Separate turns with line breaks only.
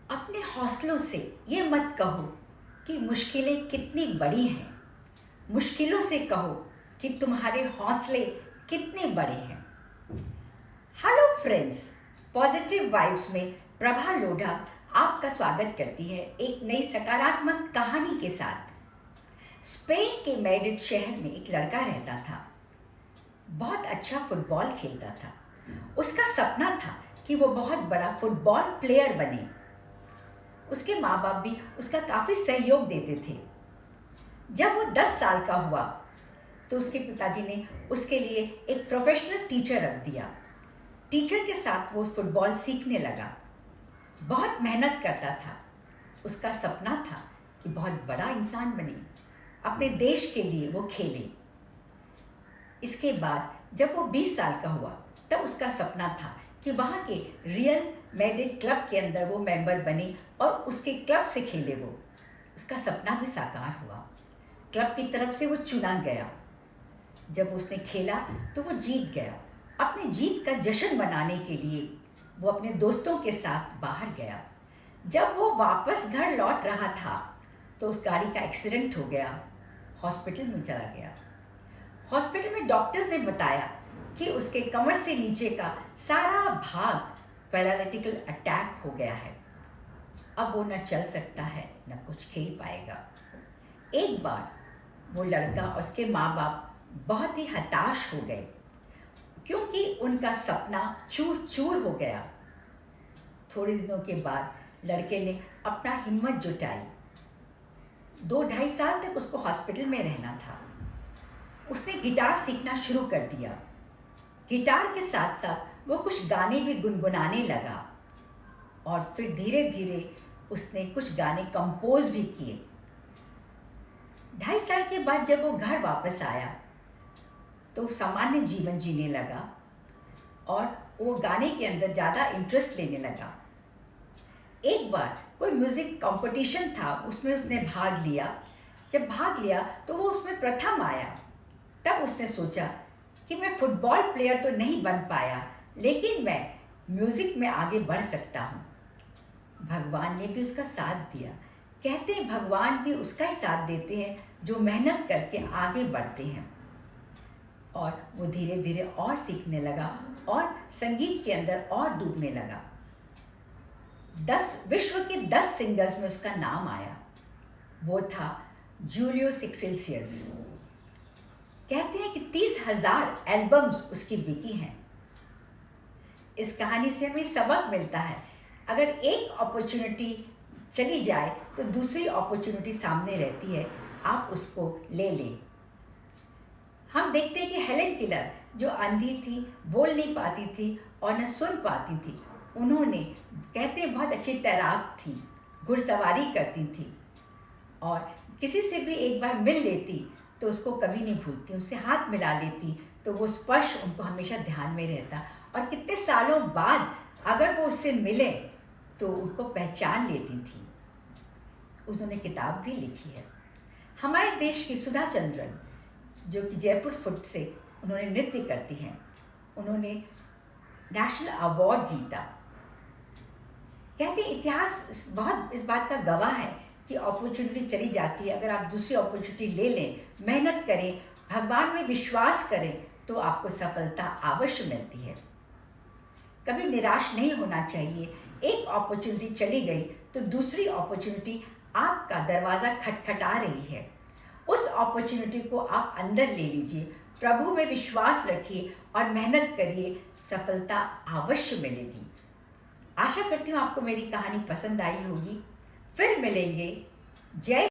अपने हौसलों से ये मत कहो कि मुश्किलें कितनी बड़ी हैं। मुश्किलों से कहो कि तुम्हारे हौसले कितने बड़े हैं। हेलो फ्रेंड्स, पॉजिटिव वाइब्स में प्रभा लोढ़ा आपका स्वागत करती है एक नई सकारात्मक कहानी के साथ। स्पेन के मैड्रिड शहर में एक लड़का रहता था। बहुत अच्छा फुटबॉल खेलता था। उसका सपना था कि वो बहुत बड़ा फुटबॉल प्लेयर बने। उसके माँ बाप भी उसका काफ़ी सहयोग देते थे। जब वो 10 साल का हुआ तो उसके पिताजी ने उसके लिए एक प्रोफेशनल टीचर रख दिया। टीचर के साथ वो फुटबॉल सीखने लगा। बहुत मेहनत करता था। उसका सपना था कि बहुत बड़ा इंसान बने, अपने देश के लिए वो खेले। इसके बाद जब वो 20 साल का हुआ तब उसका सपना था कि वहाँ के रियल मैड्रिड क्लब के अंदर वो मेंबर बने और उसके क्लब से खेले। वो उसका सपना भी साकार हुआ। क्लब की तरफ से वो चुना गया। जब उसने खेला तो वो जीत गया। अपने जीत का जश्न मनाने के लिए वो अपने दोस्तों के साथ बाहर गया। जब वो वापस घर लौट रहा था तो उस गाड़ी का एक्सीडेंट हो गया। हॉस्पिटल में चला गया। हॉस्पिटल में डॉक्टर्स ने बताया कि उसके कमर से नीचे का सारा भाग पैरालिटिकल अटैक हो गया है। अब वो न चल सकता है न कुछ खेल पाएगा। एक बार वो लड़का और उसके माँ बाप बहुत ही हताश हो गए क्योंकि उनका सपना चूर चूर हो गया। थोड़े दिनों के बाद लड़के ने अपना हिम्मत जुटाई। 2-2.5 साल तक उसको हॉस्पिटल में रहना था। उसने गिटार सीखना शुरू कर दिया। गिटार के साथ साथ वो कुछ गाने भी गुनगुनाने लगा और फिर धीरे धीरे उसने कुछ गाने कंपोज भी किए। 2.5 साल के बाद जब वो घर वापस आया तो सामान्य जीवन जीने लगा और वो गाने के अंदर ज़्यादा इंटरेस्ट लेने लगा। एक बार कोई म्यूज़िक कंपटीशन था, उसमें उसने भाग लिया। जब भाग लिया तो वो उसमें प्रथम आया। तब उसने सोचा कि मैं फुटबॉल प्लेयर तो नहीं बन पाया, लेकिन मैं म्यूज़िक में आगे बढ़ सकता हूँ। भगवान ने भी उसका साथ दिया। कहते हैं भगवान भी उसका ही साथ देते हैं जो मेहनत करके आगे बढ़ते हैं। और वो धीरे धीरे और सीखने लगा और संगीत के अंदर और डूबने लगा। विश्व के 10 सिंगर्स में उसका नाम आया। वो था जूलियो इग्लेसियास। कहते हैं कि 30,000 एल्बम्स उसकी बिकी हैं। इस कहानी से हमें सबक मिलता है, अगर एक अपॉर्चुनिटी चली जाए तो दूसरी अपॉर्चुनिटी सामने रहती है, आप उसको ले लें। हम देखते हैं कि हेलेन केलर जो अंधी थी, बोल नहीं पाती थी और न सुन पाती थी, उन्होंने कहते हैं बहुत अच्छी तैराक थी, घुड़सवारी करती थी और किसी से भी एक बार मिल लेती तो उसको कभी नहीं भूलती, उससे हाथ मिला लेती तो वो स्पर्श उनको हमेशा ध्यान में रहता और कितने सालों बाद अगर वो उससे मिले तो उनको पहचान लेती थी। उन्होंने किताब भी लिखी है। हमारे देश की सुधा चंद्रन जो कि जयपुर फुट से उन्होंने नृत्य करती हैं, उन्होंने नेशनल अवार्ड जीता। कहते इतिहास बहुत इस बात का गवाह है कि अपॉर्चुनिटी चली जाती है, अगर आप दूसरी अपॉर्चुनिटी ले लें, मेहनत करें, भगवान में विश्वास करें तो आपको सफलता अवश्य मिलती है। कभी निराश नहीं होना चाहिए। एक अपॉर्चुनिटी चली गई तो दूसरी अपॉर्चुनिटी आपका दरवाज़ा खटखटा रही है। उस अपॉर्चुनिटी को आप अंदर ले लीजिए, प्रभु में विश्वास रखिए और मेहनत करिए, सफलता अवश्य मिलेगी। आशा करती हूँ आपको मेरी कहानी पसंद आई होगी। फिर मिलेंगे। जय